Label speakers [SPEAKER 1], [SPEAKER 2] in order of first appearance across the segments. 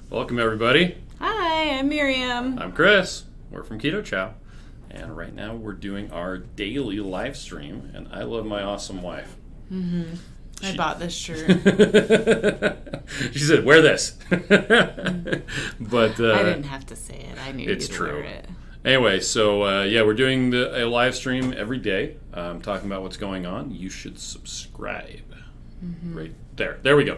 [SPEAKER 1] Welcome, everybody.
[SPEAKER 2] Hi, I'm Miriam.
[SPEAKER 1] I'm Chris. We're from Keto Chow. And right now we're doing our daily live stream. And I love my awesome wife.
[SPEAKER 2] I bought this shirt.
[SPEAKER 1] She said, wear this. But
[SPEAKER 2] I didn't have to say it. I knew
[SPEAKER 1] it's
[SPEAKER 2] you'd
[SPEAKER 1] true.
[SPEAKER 2] wear it.
[SPEAKER 1] Anyway, so we're doing a live stream every day, talking about what's going on. You should subscribe. Right there. There we go.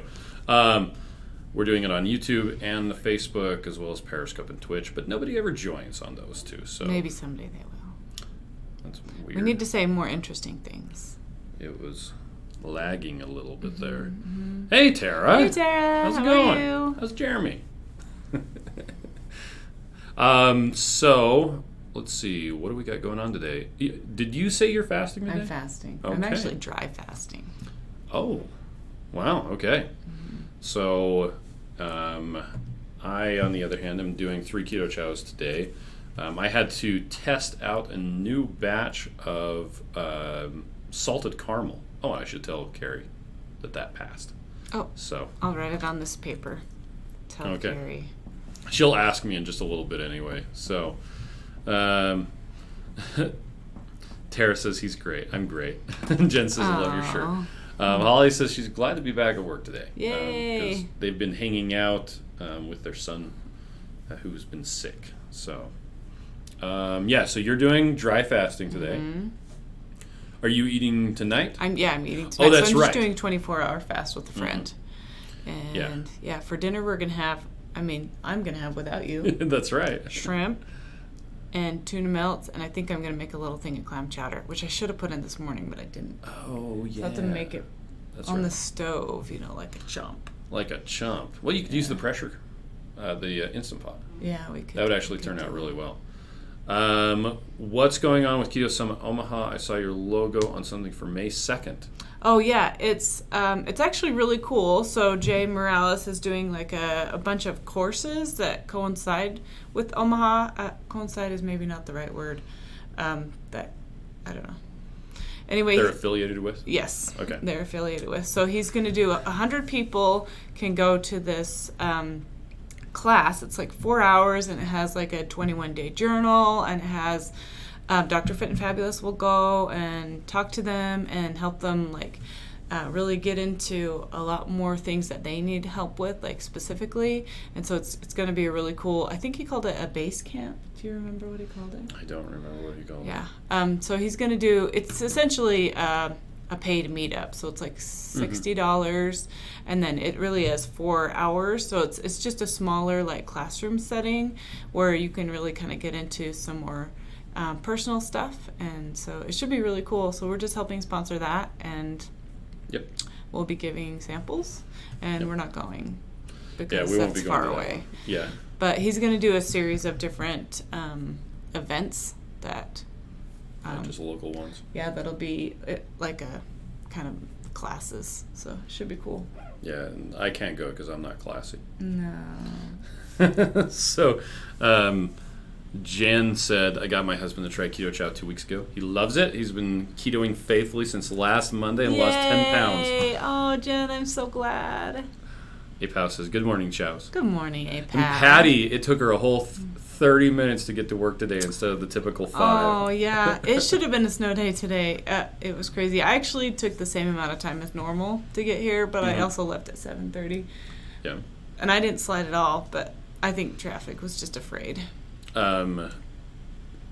[SPEAKER 1] We're doing it on YouTube and the Facebook, as well as Periscope and Twitch, but nobody ever joins on those two. So
[SPEAKER 2] Maybe someday they will.
[SPEAKER 1] that's weird.
[SPEAKER 2] We need to say more interesting things.
[SPEAKER 1] It was lagging a little bit there. Hey, Tara.
[SPEAKER 2] Hey, Tara.
[SPEAKER 1] How's it
[SPEAKER 2] How
[SPEAKER 1] going?
[SPEAKER 2] are you?
[SPEAKER 1] How's Jeremy? So let's see. What do we got going on today? Did you say you're fasting today?
[SPEAKER 2] I'm fasting.
[SPEAKER 1] Okay.
[SPEAKER 2] I'm actually dry fasting.
[SPEAKER 1] Oh, wow. Okay. So, I, on the other hand, am doing 3 Keto Chows today. I had to test out a new batch of salted caramel. Oh, I should tell Carrie that passed.
[SPEAKER 2] Oh,
[SPEAKER 1] So,
[SPEAKER 2] I'll write it on this paper. Tell
[SPEAKER 1] Okay.
[SPEAKER 2] Carrie.
[SPEAKER 1] she'll ask me in just a little bit anyway. So, Tara says he's great. I'm great. Jen says I love your shirt.
[SPEAKER 2] Aw.
[SPEAKER 1] Holly says she's glad to be back at work today.
[SPEAKER 2] Yay.
[SPEAKER 1] Because they've been hanging out with their son who's been sick. So, so you're doing dry fasting today. Are you eating tonight?
[SPEAKER 2] I'm eating tonight.
[SPEAKER 1] Oh, that's
[SPEAKER 2] so I'm
[SPEAKER 1] right.
[SPEAKER 2] just doing 24-hour fast with a friend. And for dinner we're going to have, I'm going to have without you,
[SPEAKER 1] That's right.
[SPEAKER 2] shrimp and tuna melts, and I think I'm going to make a little thing of clam chowder, which I should have put in this morning, but I didn't.
[SPEAKER 1] Oh, yeah.
[SPEAKER 2] So I have to make it
[SPEAKER 1] That's
[SPEAKER 2] on
[SPEAKER 1] right.
[SPEAKER 2] the stove, like a chump.
[SPEAKER 1] Like a chump. Well, you could use the pressure, the Instant Pot.
[SPEAKER 2] Yeah, we could.
[SPEAKER 1] That would actually turn out really well. What's going on with Keto Summit Omaha? I saw your logo on something for May 2nd.
[SPEAKER 2] Oh yeah, it's actually really cool. So Jay Morales is doing like a bunch of courses that coincide with Omaha. Coincide is maybe not the right word. That I don't know. Anyway,
[SPEAKER 1] They're affiliated with?
[SPEAKER 2] yes,
[SPEAKER 1] Okay.
[SPEAKER 2] they're affiliated with. So he's going to do 100 people can go to this class. It's like 4 hours, and it has like a 21-day journal, and it has Dr. Fit and Fabulous will go and talk to them and help them really get into a lot more things that they need help with, like specifically. And so it's going to be a really cool, I think he called it a base camp. Do you remember what he called it?
[SPEAKER 1] I don't remember what you called it.
[SPEAKER 2] Yeah. So he's going to do, it's essentially a paid meetup. So it's like $60, and then it really is 4 hours. So it's just a smaller like classroom setting where you can really kind of get into some more personal stuff. And so it should be really cool. So we're just helping sponsor that, and
[SPEAKER 1] Yep.
[SPEAKER 2] we'll be giving samples, and we're not going because
[SPEAKER 1] we won't
[SPEAKER 2] that's
[SPEAKER 1] be going
[SPEAKER 2] far
[SPEAKER 1] to that
[SPEAKER 2] away.
[SPEAKER 1] one. Yeah.
[SPEAKER 2] But he's going to do a series of different events that
[SPEAKER 1] Not just local ones.
[SPEAKER 2] that'll be like a kind of classes, so it should be cool.
[SPEAKER 1] Yeah, and I can't go because I'm not classy.
[SPEAKER 2] No.
[SPEAKER 1] So, Jen said, I got my husband to try Keto Chow 2 weeks ago. He loves it. He's been ketoing faithfully since last Monday and lost 10 pounds.
[SPEAKER 2] Yay! Oh, Jen, I'm so glad.
[SPEAKER 1] Apow says, good morning, Chows.
[SPEAKER 2] Good morning, APAT.
[SPEAKER 1] And Patty, it took her a whole 30 minutes to get to work today instead of the typical 5.
[SPEAKER 2] Oh, yeah. It should have been a snow day today. It was crazy. I actually took the same amount of time as normal to get here, but I also left at 7:30.
[SPEAKER 1] Yeah.
[SPEAKER 2] And I didn't slide at all, but I think traffic was just afraid.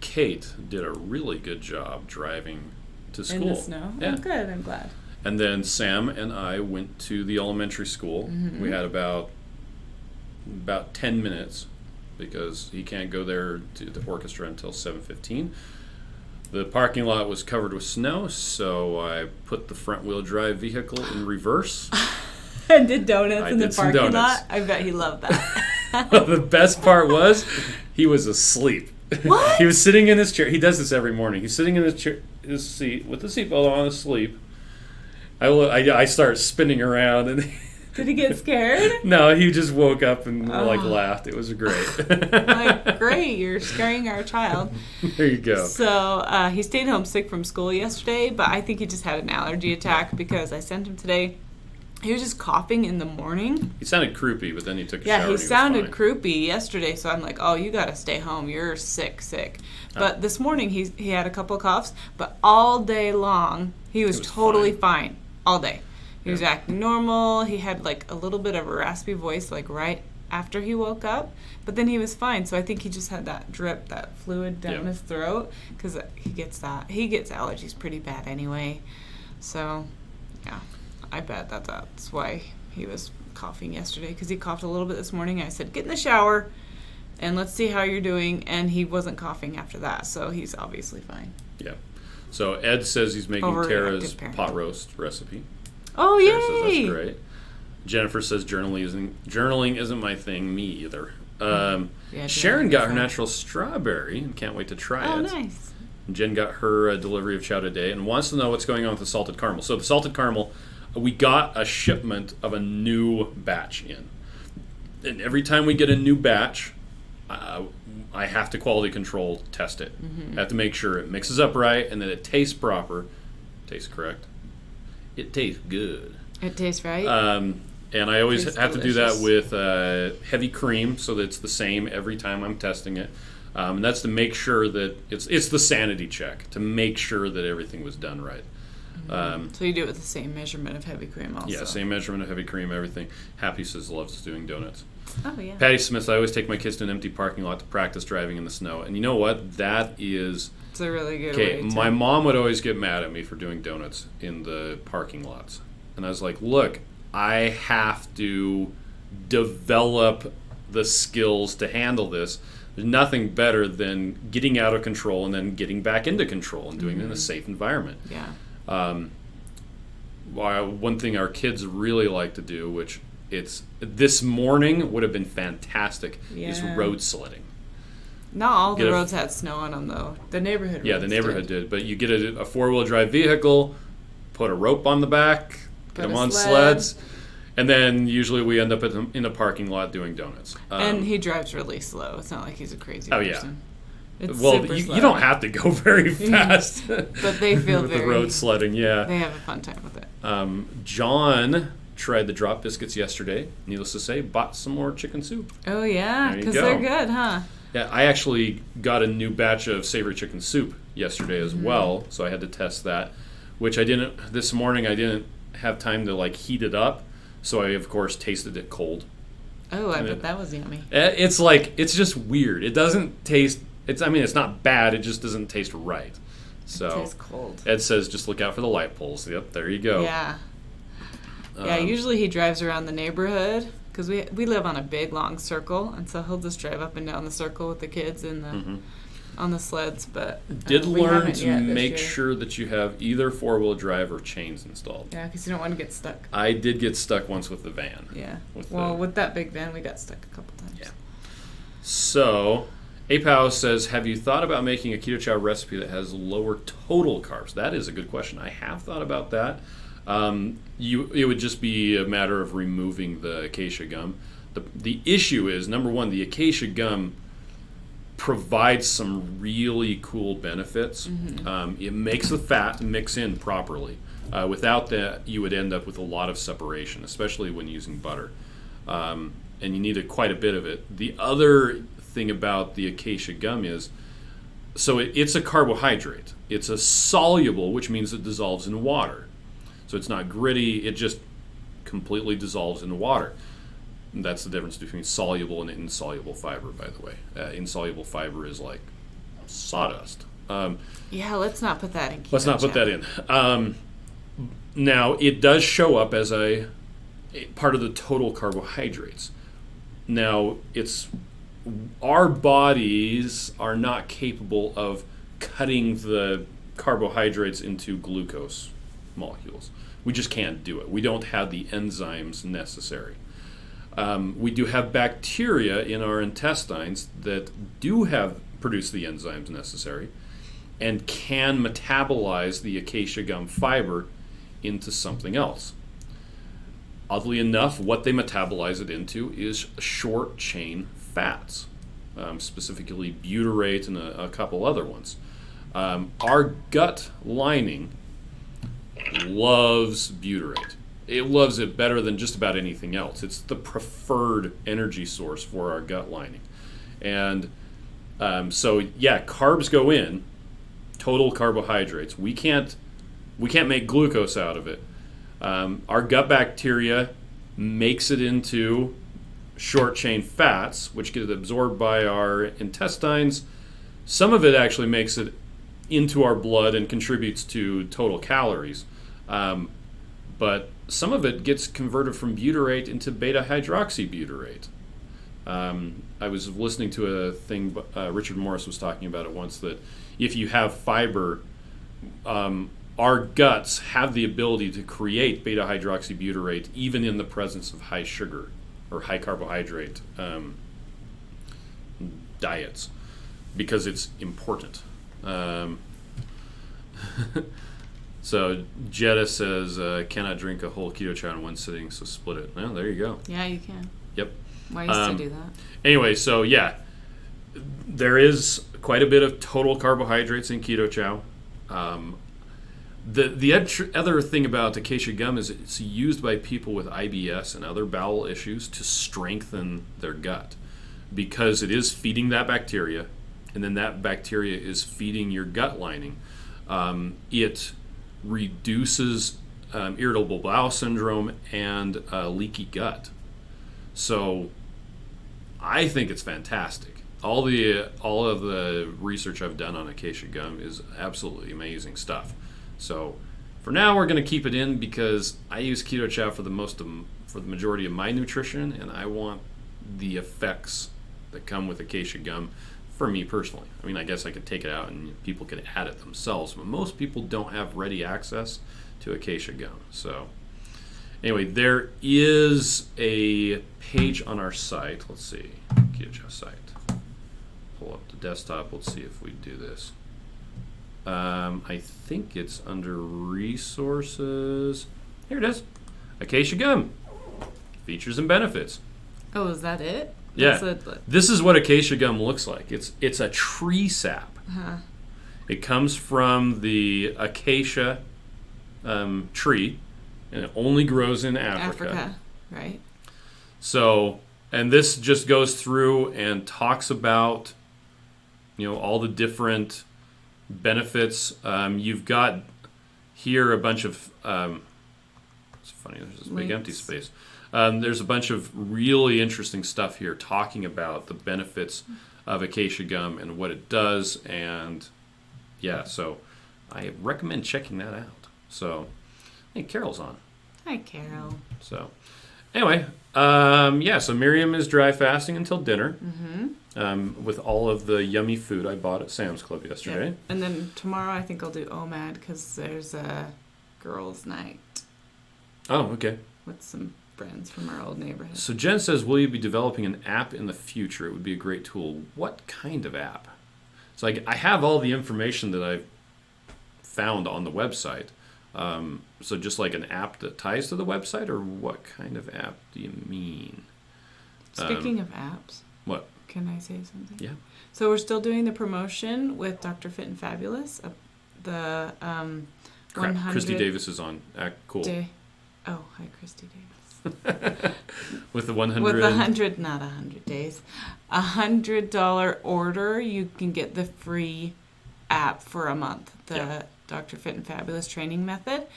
[SPEAKER 1] Kate did a really good job driving to school.
[SPEAKER 2] In the snow?
[SPEAKER 1] Yeah.
[SPEAKER 2] Oh, good. I'm glad.
[SPEAKER 1] And then Sam and I went to the elementary school. We had about 10 minutes because he can't go there to the orchestra until 7:15. The parking lot was covered with snow, so I put the front-wheel drive vehicle in reverse.
[SPEAKER 2] I did donuts
[SPEAKER 1] I
[SPEAKER 2] in the
[SPEAKER 1] did some
[SPEAKER 2] parking
[SPEAKER 1] donuts.
[SPEAKER 2] lot. I bet he loved that.
[SPEAKER 1] The best part was he was asleep.
[SPEAKER 2] What?
[SPEAKER 1] He was sitting in his chair. He does this every morning. He's sitting in his chair, his seat with the seatbelt on, asleep. I start spinning around, and
[SPEAKER 2] Did he get scared?
[SPEAKER 1] no, he just woke up and laughed. It was great.
[SPEAKER 2] Like, great, you're scaring our child.
[SPEAKER 1] There you go.
[SPEAKER 2] So he stayed home sick from school yesterday, but I think he just had an allergy attack because I sent him today. He was just coughing in the morning.
[SPEAKER 1] He sounded croupy, but then he took a shower.
[SPEAKER 2] Yeah, he sounded
[SPEAKER 1] fine.
[SPEAKER 2] croupy yesterday, so I'm like, oh, you got to stay home. You're sick. But this morning he had a couple coughs, but all day long he was totally fine. All day. He was acting normal. He had like a little bit of a raspy voice like right after he woke up, but then he was fine. So I think he just had that drip, that fluid down his throat, because he gets allergies pretty bad anyway. So, yeah. I bet that's why he was coughing yesterday, because he coughed a little bit this morning. I said, get in the shower and let's see how you're doing. And he wasn't coughing after that, so he's obviously fine.
[SPEAKER 1] Yeah. So Ed says he's making Tara's pot roast recipe.
[SPEAKER 2] Oh,
[SPEAKER 1] Tara
[SPEAKER 2] yay!
[SPEAKER 1] says that's great. Jennifer says journaling isn't my thing, me either. Sharon got her natural strawberry and can't wait to try it.
[SPEAKER 2] Oh, nice.
[SPEAKER 1] Jen got her delivery of chow today and wants to know what's going on with the salted caramel. So the salted caramel, we got a shipment of a new batch in. And every time we get a new batch, I have to quality control test it. I have to make sure it mixes up right and that it tastes proper. Tastes correct. It tastes good.
[SPEAKER 2] It tastes right.
[SPEAKER 1] And I always have to do that with heavy cream so that it's the same every time I'm testing it. And that's to make sure that it's the sanity check, to make sure that everything was done right.
[SPEAKER 2] So you do it with the same measurement of heavy cream also.
[SPEAKER 1] Yeah, same measurement of heavy cream, everything. Happy says loves doing donuts.
[SPEAKER 2] Oh, yeah.
[SPEAKER 1] Patty Smith, I always take my kids to an empty parking lot to practice driving in the snow. And you know what? That is...
[SPEAKER 2] It's a really good way to...
[SPEAKER 1] My mom would always get mad at me for doing donuts in the parking lots. And I was like, look, I have to develop the skills to handle this. There's nothing better than getting out of control and then getting back into control and doing it in a safe environment.
[SPEAKER 2] Yeah.
[SPEAKER 1] One thing our kids really like to do, which this morning would have been fantastic, is road sledding.
[SPEAKER 2] Not all the roads had snow on them, though. The neighborhood roads
[SPEAKER 1] the neighborhood did. But you get a four-wheel drive vehicle, put a rope on the back, get them on sleds, and then usually we end up in a parking lot doing donuts.
[SPEAKER 2] And he drives really slow. It's not like he's a crazy person. It's
[SPEAKER 1] you don't have to go very fast.
[SPEAKER 2] But they feel
[SPEAKER 1] with the road sledding,
[SPEAKER 2] They have a fun time with it.
[SPEAKER 1] John tried the drop biscuits yesterday. Needless to say, bought some more chicken soup.
[SPEAKER 2] Oh, yeah, because they're good, huh?
[SPEAKER 1] Yeah, I actually got a new batch of savory chicken soup yesterday as well, so I had to test that, which this morning I didn't have time to heat it up, so I, of course, tasted it cold.
[SPEAKER 2] Oh, I bet that was yummy.
[SPEAKER 1] It's just weird. It doesn't taste... It's not bad. It just doesn't taste right. So
[SPEAKER 2] it tastes cold.
[SPEAKER 1] Ed says, just look out for the light poles. Yep, there you go.
[SPEAKER 2] Yeah. Usually he drives around the neighborhood because we live on a big, long circle, and so he'll just drive up and down the circle with the kids on the sleds. But
[SPEAKER 1] did learn to make sure that you have either four-wheel drive or chains installed.
[SPEAKER 2] Yeah, because you don't want to get stuck.
[SPEAKER 1] I did get stuck once with the van.
[SPEAKER 2] Yeah. With that big van, we got stuck a couple times. Yeah.
[SPEAKER 1] So... Apow says, have you thought about making a Keto Chow recipe that has lower total carbs? That is a good question. I have thought about that. It would just be a matter of removing the acacia gum. The issue is, number one, the acacia gum provides some really cool benefits. It makes the fat mix in properly. Without that, you would end up with a lot of separation, especially when using butter. And you need quite a bit of it. The other thing about the acacia gum is, so it's a carbohydrate. It's a soluble, which means it dissolves in water. So it's not gritty, it just completely dissolves in water. And that's the difference between soluble and insoluble fiber, by the way. Insoluble fiber is like sawdust.
[SPEAKER 2] Let's not put that in Keto
[SPEAKER 1] Let's not put that in. Now, it does show up as a part of the total carbohydrates. Now, our bodies are not capable of cutting the carbohydrates into glucose molecules. We just can't do it. We don't have the enzymes necessary. We do have bacteria in our intestines that do produce the enzymes necessary and can metabolize the acacia gum fiber into something else. Oddly enough, what they metabolize it into is short chain fats, specifically butyrate and a couple other ones. Our gut lining loves butyrate. it loves it better than just about anything else. It's the preferred energy source for our gut lining. And so, carbs go in, total carbohydrates. We can't make glucose out of it. Our gut bacteria makes it into short chain fats, which get absorbed by our intestines. Some of it actually makes it into our blood and contributes to total calories. But some of it gets converted from butyrate into beta-hydroxybutyrate. I was listening to a thing, Richard Morris was talking about it once, that if you have fiber, our guts have the ability to create beta-hydroxybutyrate even in the presence of high sugar or high carbohydrate diets, because it's important. So Jetta says, cannot drink a whole Keto Chow in one sitting, so split it. Well, there you go.
[SPEAKER 2] Yeah, you can.
[SPEAKER 1] Yep.
[SPEAKER 2] I used to do that.
[SPEAKER 1] Anyway, so there is quite a bit of total carbohydrates in Keto Chow. The other thing about acacia gum is it's used by people with IBS and other bowel issues to strengthen their gut, because it is feeding that bacteria, and then that bacteria is feeding your gut lining. It reduces irritable bowel syndrome and leaky gut. So I think it's fantastic. All of the research I've done on acacia gum is absolutely amazing stuff. So for now, we're going to keep it in because I use Keto Chow for the majority of my nutrition, and I want the effects that come with acacia gum for me personally. I mean, I guess I could take it out and people could add it themselves, but most people don't have ready access to acacia gum. So anyway, there is a page on our site. Let's see, Keto Chow site. Pull up the desktop. Let's see if we do this. I think it's under resources. Here it is. Acacia gum. Features and benefits.
[SPEAKER 2] Oh, is that it?
[SPEAKER 1] Yeah. This is what acacia gum looks like. It's a tree sap.
[SPEAKER 2] Uh-huh.
[SPEAKER 1] It comes from the acacia tree, and it only grows in Africa.
[SPEAKER 2] Right.
[SPEAKER 1] So, and this just goes through and talks about, all the different benefits. You've got here a bunch of it's funny, there's this big empty space. There's a bunch of really interesting stuff here talking about the benefits of acacia gum and what it does, and so I recommend checking that out. So hey, Carol's on.
[SPEAKER 2] Hi, Carol.
[SPEAKER 1] So anyway, so Miriam is dry fasting until dinner. With all of the yummy food I bought at Sam's Club yesterday.
[SPEAKER 2] Yep. And then tomorrow I think I'll do OMAD because there's a girls' night. Oh, okay. With some friends from our old neighborhood.
[SPEAKER 1] So Jen says, will you be developing an app in the future? It would be a great tool. What kind of app? So I have all the information that I've found on the website. So just like an app that ties to the website, or what kind of app do you mean?
[SPEAKER 2] Speaking of apps.
[SPEAKER 1] What?
[SPEAKER 2] Can I say something?
[SPEAKER 1] Yeah.
[SPEAKER 2] So we're still doing the promotion with Dr. Fit and Fabulous. The 100...
[SPEAKER 1] Christy Davis is on. Cool.
[SPEAKER 2] Hi, Christy Davis.
[SPEAKER 1] With the 100...
[SPEAKER 2] With the 100, not 100 days. $100 order, you can get the free app for a month. The Dr. Fit and Fabulous training method.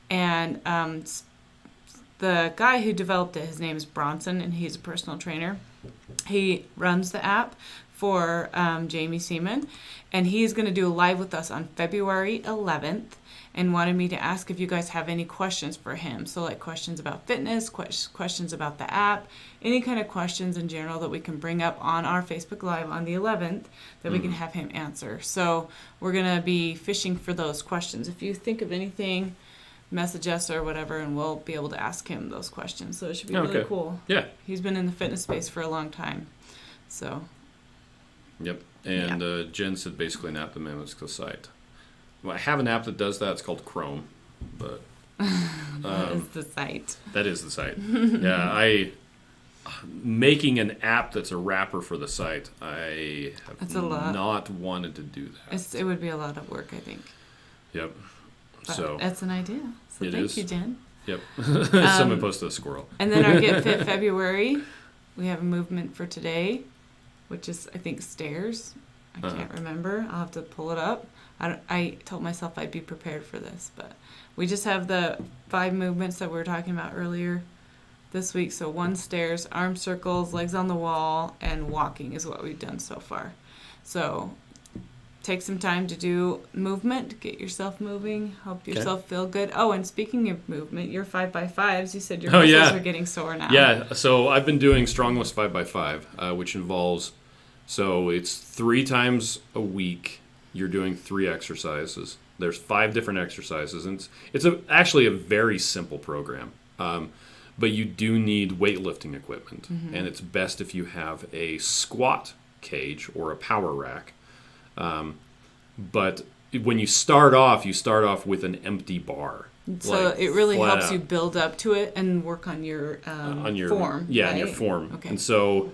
[SPEAKER 2] And the guy who developed it, his name is Bronson, and he's a personal trainer. He runs the app for Jamie Seaman, and he's going to do a live with us on February 11th and wanted me to ask if you guys have any questions for him. So like questions about fitness, questions about the app, any kind of questions in general that we can bring up on our Facebook Live on the 11th that we can have him answer. So we're going to be fishing for those questions. If you think of anything, message us or whatever, and we'll be able to ask him those questions. So it should be really cool.
[SPEAKER 1] Yeah.
[SPEAKER 2] He's been in the fitness space for a long time. So.
[SPEAKER 1] Yep. And Jen said basically an app that mimics the site. Well, I have an app that does that. It's called Chrome. But
[SPEAKER 2] that is the site.
[SPEAKER 1] That is the site. Yeah. Making an app that's a wrapper for the site, I have not wanted to do that.
[SPEAKER 2] It would be a lot of work, I think.
[SPEAKER 1] Yep.
[SPEAKER 2] But that's an idea. So thank you, Jen.
[SPEAKER 1] Yep. Someone posted a squirrel.
[SPEAKER 2] And then our Get Fit February, we have a movement for today, which is, I think, stairs. I can't remember. I'll have to pull it up. I told myself I'd be prepared for this, but we just have the 5 movements that we were talking about earlier this week. So 1 stairs, arm circles, legs on the wall, and walking is what we've done so far. So take some time to do movement, get yourself moving, help yourself feel good. Oh, and speaking of movement, your 5x5s, you said your muscles are getting sore now.
[SPEAKER 1] Yeah, so I've been doing Strongless 5x5, which involves, so it's 3 times a week. You're doing 3 exercises. There's 5 different exercises, and it's actually a very simple program. But you do need weightlifting equipment, and it's best if you have a squat cage or a power rack. But when you start off with an empty bar.
[SPEAKER 2] So it really helps you build up to it and work on your form.
[SPEAKER 1] Yeah,
[SPEAKER 2] right?
[SPEAKER 1] on your form.
[SPEAKER 2] Okay.
[SPEAKER 1] And so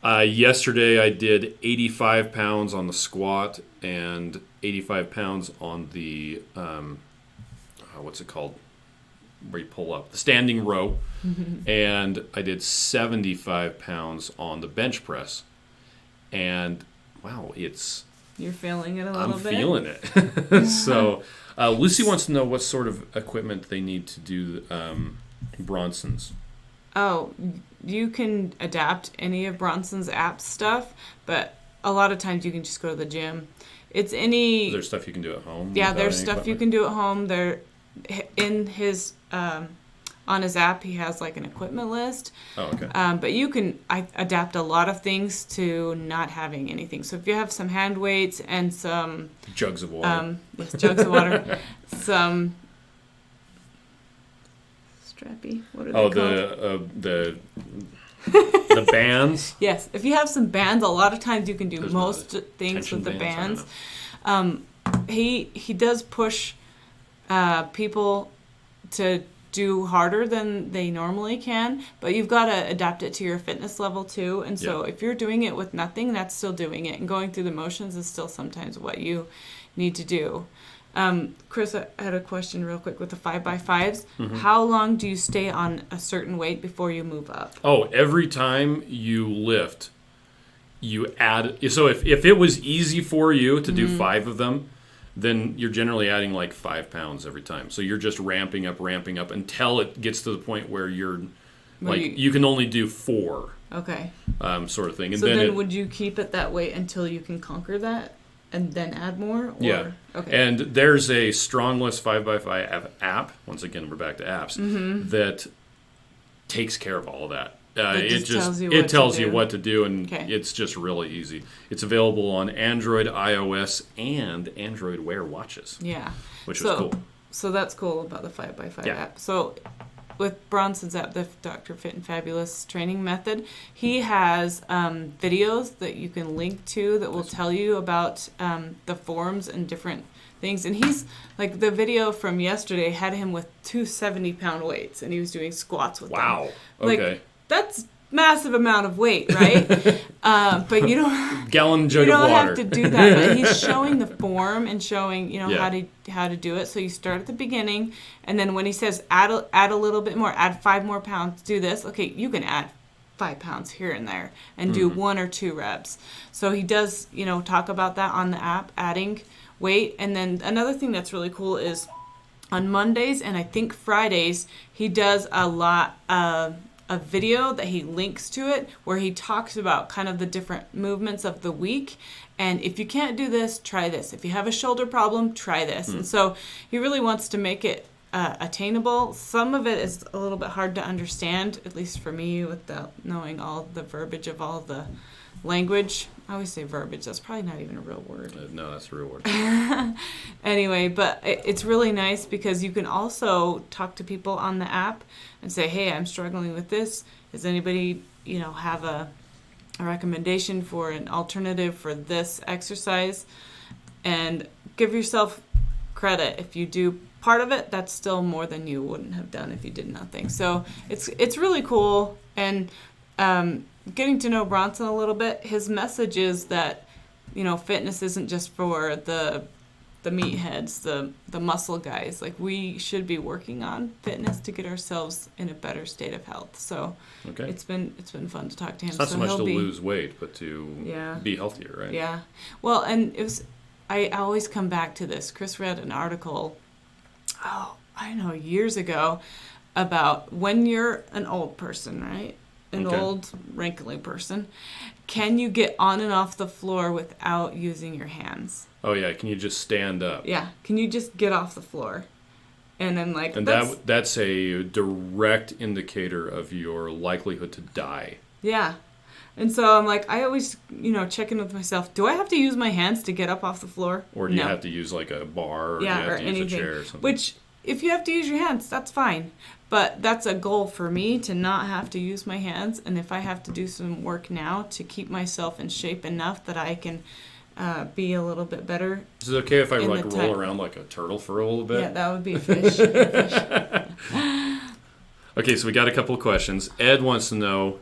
[SPEAKER 1] yesterday I did 85 pounds on the squat and 85 pounds on the, what's it called? Where you pull up. The standing row. And I did 75 pounds on the bench press. And, wow,
[SPEAKER 2] You're feeling it a little bit?
[SPEAKER 1] I'm feeling it. So Lucy wants to know what sort of equipment they need to do Bronson's.
[SPEAKER 2] Oh, you can adapt any of Bronson's app stuff, but a lot of times you can just go to the gym. Is there
[SPEAKER 1] stuff you can do at home?
[SPEAKER 2] Yeah, there's stuff you can do at home. There, in his on his app, he has like an equipment list.
[SPEAKER 1] Oh, okay.
[SPEAKER 2] But you can adapt a lot of things to not having anything. So if you have some hand weights and some
[SPEAKER 1] jugs of water,
[SPEAKER 2] jugs of water, some strappy. What are they called? The bands. Yes, if you have some bands, a lot of times you can do most things with the bands. He does push people to do harder than they normally can, but you've got to adapt it to your fitness level too. And so if you're doing it with nothing, that's still doing it, and going through the motions is still sometimes what you need to do. Chris, I had a question real quick with the 5x5s. How long do you stay on a certain weight before you move up?
[SPEAKER 1] Oh, every time you lift, you add. So if it was easy for you to do 5 of them, then you're generally adding like 5 pounds every time. So you're just ramping up until it gets to the point where you're you can only do 4.
[SPEAKER 2] Okay.
[SPEAKER 1] Sort of thing. And
[SPEAKER 2] so then would you keep it that way until you can conquer that and then add more? Or?
[SPEAKER 1] Yeah.
[SPEAKER 2] Okay.
[SPEAKER 1] And there's a Strongless 5x5 app. Once again, we're back to apps that takes care of all of that. It tells you what to do, and it's just really easy. It's available on Android, iOS, and Android Wear watches.
[SPEAKER 2] Yeah.
[SPEAKER 1] Which is cool.
[SPEAKER 2] So that's cool about the 5x5 app. So with Bronson's app, the Dr. Fit and Fabulous training method, he has videos that you can link to that will tell you about the forms and different things. And he's like, the video from yesterday had him with 2 70-pound weights, and he was doing squats with them.
[SPEAKER 1] Wow. Okay.
[SPEAKER 2] That's massive amount of weight, right? But you don't
[SPEAKER 1] gallon jug of water.
[SPEAKER 2] You don't have to do that. But he's showing the form and showing how to do it. So you start at the beginning, and then when he says add a little bit more, add 5 more pounds, do this. Okay, you can add 5 pounds here and there and do 1 or 2 reps. So he does talk about that on the app, adding weight. And then another thing that's really cool is on Mondays and I think Fridays he does a lot of a video that he links to it where he talks about kind of the different movements of the week. And if you can't do this, try this. If you have a shoulder problem, try this. And so he really wants to make it attainable. Some of it is a little bit hard to understand, at least for me, without knowing all the verbiage of all the language. I always say verbiage. That's probably not even a real word.
[SPEAKER 1] No, that's a real word.
[SPEAKER 2] Anyway, but it's really nice because you can also talk to people on the app and say, hey, I'm struggling with this. Does anybody, have a recommendation for an alternative for this exercise? And give yourself credit. If you do part of it, that's still more than you wouldn't have done if you did nothing. So it's really cool. And getting to know Bronson a little bit, his message is that, fitness isn't just for the meatheads, the muscle guys. Like, we should be working on fitness to get ourselves in a better state of health. So it's been fun to talk to him.
[SPEAKER 1] It's not so much to lose weight, but to be healthier, right?
[SPEAKER 2] Yeah. Well, and it was, I always come back to this. Chris read an article, I don't know, years ago, about when you're an old person, right? An old, wrinkly person, can you get on and off the floor without using your hands?
[SPEAKER 1] Oh, yeah. Can you just stand up?
[SPEAKER 2] Yeah. Can you just get off the floor? And then, like...
[SPEAKER 1] And that's a direct indicator of your likelihood to die.
[SPEAKER 2] Yeah. And so I'm like, I always, check in with myself. Do I have to use my hands to get up off the floor?
[SPEAKER 1] Or do you have to use, like, a bar? Or do you have to use a chair or something?
[SPEAKER 2] Which, if you have to use your hands, that's fine. But that's a goal for me, to not have to use my hands. And if I have to do some work now to keep myself in shape enough that I can be a little bit better.
[SPEAKER 1] Is it okay if I roll around like a turtle for a little bit?
[SPEAKER 2] Yeah, that would be a fish.
[SPEAKER 1] Okay, so we got a couple of questions. Ed wants to know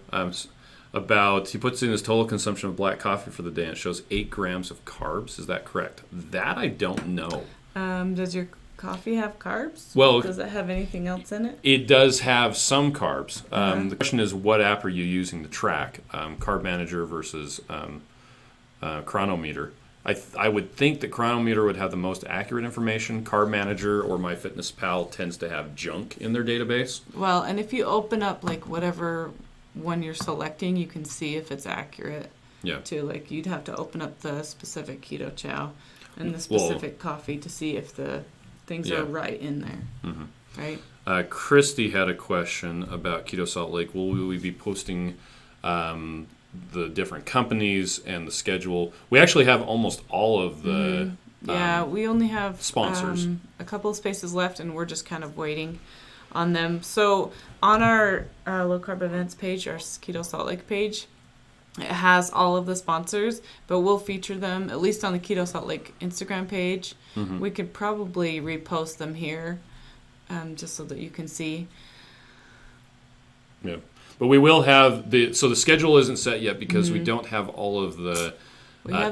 [SPEAKER 1] about, he puts in his total consumption of black coffee for the day and it shows 8 grams of carbs. Is that correct? That I don't know.
[SPEAKER 2] Does your coffee have carbs?
[SPEAKER 1] Well,
[SPEAKER 2] does it have anything else in it?
[SPEAKER 1] It does have some carbs. The question is, what app are you using to track? Carb Manager versus Chronometer. I would think that Chronometer would have the most accurate information. Carb Manager or MyFitnessPal tends to have junk in their database.
[SPEAKER 2] Well, and if you open up like whatever one you're selecting, you can see if it's accurate.
[SPEAKER 1] Yeah. Too.
[SPEAKER 2] Like, you'd have to open up the specific Keto Chow and the specific coffee to see if the things are right in there. Mm-hmm. Right?
[SPEAKER 1] Christy had a question about Keto Salt Lake. Will we be posting the different companies and the schedule? We actually have almost all of the
[SPEAKER 2] we only have
[SPEAKER 1] sponsors.
[SPEAKER 2] A couple of spaces left, and we're just kind of waiting on them. So on our low carb events page, our Keto Salt Lake page, it has all of the sponsors, but we'll feature them at least on the Keto Salt Lake Instagram page. Mm-hmm. We could probably repost them here, just so that you can see.
[SPEAKER 1] Yeah. But we will have the schedule isn't set yet because we don't have all of the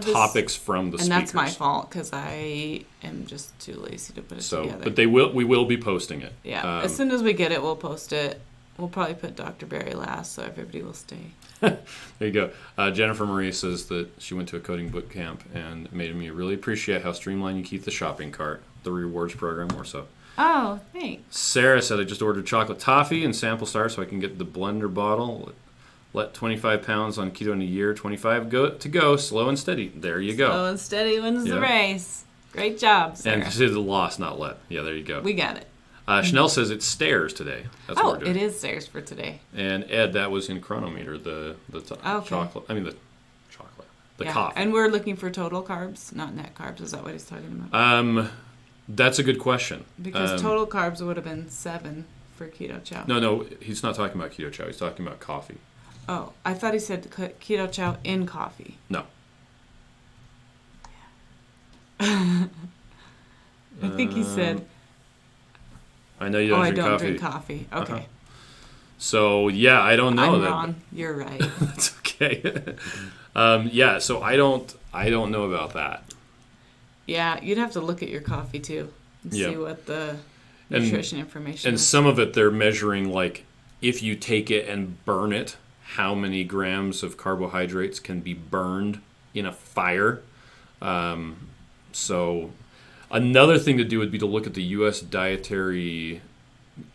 [SPEAKER 1] topics from the speakers.
[SPEAKER 2] And that's my fault because I am just too lazy to put it together.
[SPEAKER 1] But we will be posting it.
[SPEAKER 2] Yeah, as soon as we get it, we'll post it. We'll probably put Dr. Barry last so everybody will stay.
[SPEAKER 1] There you go. Jennifer Marie says that she went to a coding boot camp and made me really appreciate how streamlined you keep the shopping cart, the rewards program more so.
[SPEAKER 2] Oh, thanks.
[SPEAKER 1] Sarah said, I just ordered chocolate toffee and sample star so I can get the blender bottle. Let 25 pounds on keto in a year, 25 to go, slow and steady. There you go.
[SPEAKER 2] Slow and steady wins the race. Great job, Sarah.
[SPEAKER 1] And she did the loss, not let. Yeah, there you go.
[SPEAKER 2] We got it.
[SPEAKER 1] Chanel says it's stairs today. That's what we're doing.
[SPEAKER 2] It is stairs for today.
[SPEAKER 1] And Ed, that was in Chronometer, the chocolate. I mean, the chocolate. The coffee.
[SPEAKER 2] And we're looking for total carbs, not net carbs. Is that what he's talking about?
[SPEAKER 1] That's a good question.
[SPEAKER 2] Because total carbs would have been 7 for Keto Chow.
[SPEAKER 1] No, he's not talking about Keto Chow. He's talking about coffee.
[SPEAKER 2] Oh, I thought he said Keto Chow in coffee.
[SPEAKER 1] No.
[SPEAKER 2] I think he said...
[SPEAKER 1] I know you don't drink coffee.
[SPEAKER 2] I don't drink coffee. Okay.
[SPEAKER 1] Uh-huh. So, yeah, I don't know.
[SPEAKER 2] I'm wrong. You're right.
[SPEAKER 1] That's okay. So I don't know about that.
[SPEAKER 2] Yeah, you'd have to look at your coffee, too, and see what the nutrition information is.
[SPEAKER 1] And some of it, they're measuring, like, if you take it and burn it, how many grams of carbohydrates can be burned in a fire. So... Another thing to do would be to look at the U.S. dietary,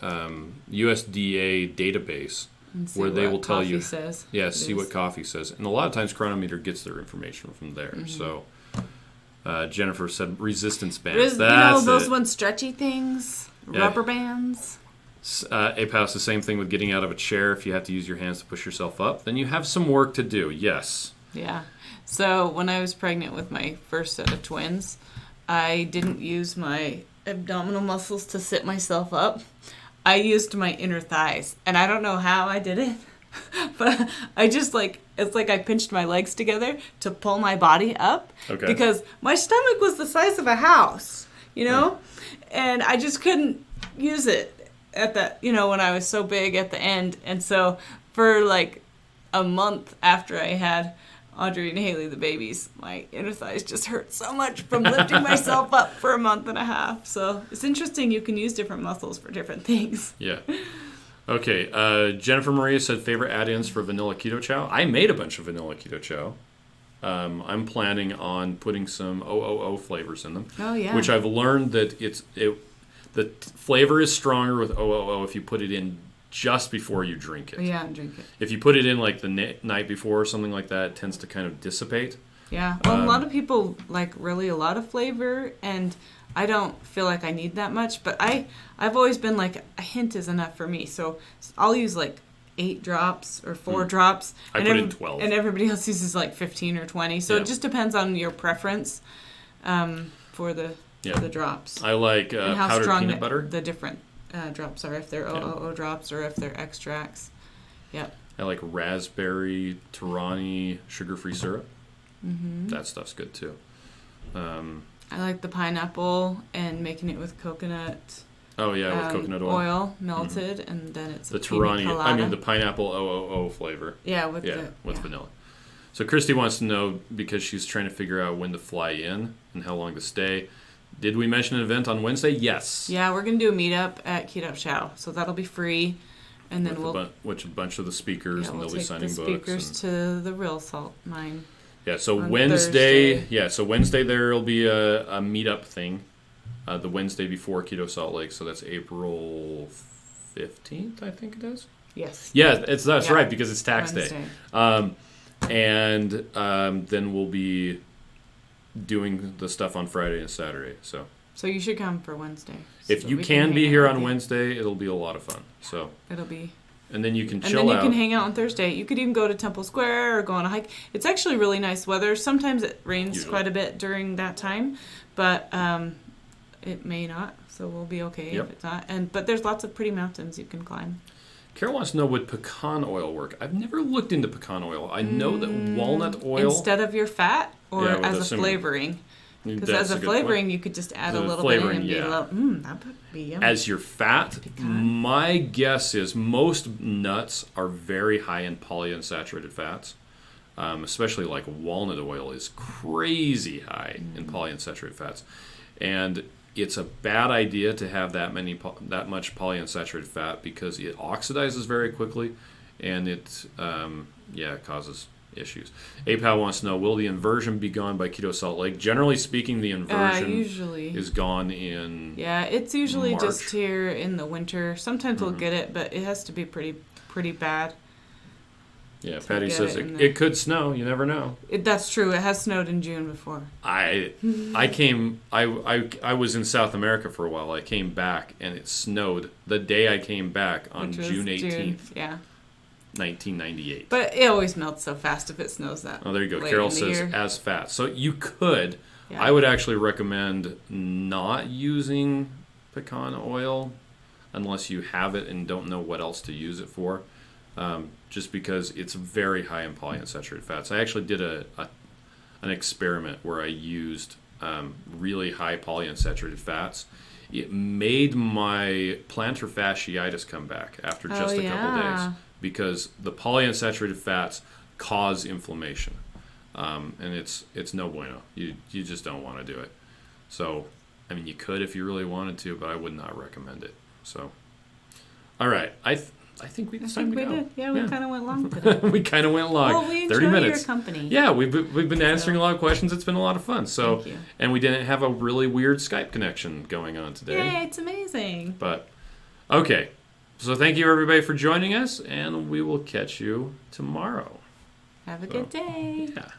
[SPEAKER 1] USDA database, where they will tell you.
[SPEAKER 2] Says
[SPEAKER 1] see what coffee says. And a lot of times Chronometer gets their information from there. Mm-hmm. So Jennifer said resistance bands.
[SPEAKER 2] Those ones stretchy things, rubber bands.
[SPEAKER 1] APAS, the same thing with getting out of a chair. If you have to use your hands to push yourself up, then you have some work to do. Yes.
[SPEAKER 2] Yeah. So when I was pregnant with my first set of twins, I didn't use my abdominal muscles to sit myself up. I used my inner thighs. And I don't know how I did it, but I just it's like I pinched my legs together to pull my body up. Okay. Because my stomach was the size of a house, and I just couldn't use it at that, when I was so big at the end. And so for like a month after I had Audrey and Haley, the babies, my inner thighs just hurt so much from lifting myself up for a month and a half. So it's interesting. You can use different muscles for different things.
[SPEAKER 1] Yeah. Okay. Jennifer Maria said favorite add-ins for vanilla keto chow. I made a bunch of vanilla keto chow. I'm planning on putting some OOO flavors in them.
[SPEAKER 2] Oh, yeah.
[SPEAKER 1] Which I've learned that the flavor is stronger with OOO if you put it in just before you drink it.
[SPEAKER 2] Yeah, drink it.
[SPEAKER 1] If you put it in like the night before or something like that, it tends to kind of dissipate.
[SPEAKER 2] Yeah. Well, a lot of people like really a lot of flavor, and I don't feel like I need that much. But I've always been like a hint is enough for me. So I'll use like 8 drops or 4 drops.
[SPEAKER 1] I put in 12.
[SPEAKER 2] And everybody else uses like 15 or 20. So it just depends on your preference for the drops.
[SPEAKER 1] I like
[SPEAKER 2] and how
[SPEAKER 1] powdered
[SPEAKER 2] strong
[SPEAKER 1] peanut butter.
[SPEAKER 2] The different drops are, if they're OOO drops or if they're extracts. Yep.
[SPEAKER 1] I like raspberry, Torani, sugar-free syrup.
[SPEAKER 2] Mm-hmm.
[SPEAKER 1] That stuff's good too.
[SPEAKER 2] I like the pineapple and making it with coconut.
[SPEAKER 1] Oh yeah, with coconut oil
[SPEAKER 2] melted, and then it's
[SPEAKER 1] the
[SPEAKER 2] a pina
[SPEAKER 1] Torani.
[SPEAKER 2] colada.
[SPEAKER 1] I mean the pineapple OOO flavor.
[SPEAKER 2] Yeah, with
[SPEAKER 1] vanilla. So Christy wants to know, because she's trying to figure out when to fly in and how long to stay. Did we mention an event on Wednesday? Yes.
[SPEAKER 2] Yeah, we're gonna do a meetup at Keto Chow, so that'll be free, and then
[SPEAKER 1] which a bunch of the speakers, and they'll be signing books.
[SPEAKER 2] We'll take the speakers to the real salt mine.
[SPEAKER 1] Yeah, so Wednesday. Yeah, so Wednesday there'll be a meetup thing. The Wednesday before Keto Salt Lake, so that's April 15th, I think it is.
[SPEAKER 2] Yes.
[SPEAKER 1] Yeah, that's right, because it's tax
[SPEAKER 2] Wednesday.
[SPEAKER 1] day. Then we'll be doing the stuff on Friday and Saturday. So
[SPEAKER 2] you should come for Wednesday.
[SPEAKER 1] If you can be here on Wednesday, it'll be a lot of fun. So
[SPEAKER 2] it'll be.
[SPEAKER 1] And then you can chill out.
[SPEAKER 2] And then you can hang out on Thursday. You could even go to Temple Square or go on a hike. It's actually really nice weather. Sometimes it rains quite a bit during that time, but it may not. So we'll be okay if it's not. But there's lots of pretty mountains you can climb.
[SPEAKER 1] Carol wants to know, would pecan oil work? I've never looked into pecan oil. I know that walnut oil...
[SPEAKER 2] Instead of your fat, or as a flavoring? Because as a flavoring, you could just add a little bit in and be a little... that would be yummy.
[SPEAKER 1] As your fat, my guess is most nuts are very high in polyunsaturated fats. Especially like walnut oil is crazy high in polyunsaturated fats. And it's a bad idea to have that much polyunsaturated fat, because it oxidizes very quickly, and it causes issues. APAL wants to know, will the inversion be gone by Keto Salt Lake? Generally speaking, the inversion is gone in
[SPEAKER 2] it's usually
[SPEAKER 1] March.
[SPEAKER 2] Just here in the winter. Sometimes we'll get it, but it has to be pretty bad.
[SPEAKER 1] Yeah, Patty says it could snow. You never know.
[SPEAKER 2] That's true. It has snowed in June before.
[SPEAKER 1] I was in South America for a while. I came back and it snowed the day I came back on June 18th.
[SPEAKER 2] Yeah.
[SPEAKER 1] 1998.
[SPEAKER 2] But it always melts so fast if it snows that.
[SPEAKER 1] Oh, there you go. Carol says as fat. So you could.
[SPEAKER 2] Yeah.
[SPEAKER 1] I would actually recommend not using pecan oil unless you have it and don't know what else to use it for. Just because it's very high in polyunsaturated fats. I actually did an experiment where I used really high polyunsaturated fats. It made my plantar fasciitis come back after just a couple days, because the polyunsaturated fats cause inflammation, and it's no bueno. You just don't want to do it. So, I mean, you could if you really wanted to, but I would not recommend it. So, all right, I think it's time to go.
[SPEAKER 2] Did. Yeah, we kind of went long today.
[SPEAKER 1] We kind of went long.
[SPEAKER 2] Well, we
[SPEAKER 1] 30 minutes.
[SPEAKER 2] Your company.
[SPEAKER 1] Yeah, we've been answering a lot of questions. It's been a lot of fun. So,
[SPEAKER 2] thank you.
[SPEAKER 1] And we didn't have a really weird Skype connection going on today.
[SPEAKER 2] Yay, it's amazing.
[SPEAKER 1] But, okay. So thank you, everybody, for joining us, and we will catch you tomorrow.
[SPEAKER 2] Have a good day.
[SPEAKER 1] Yeah.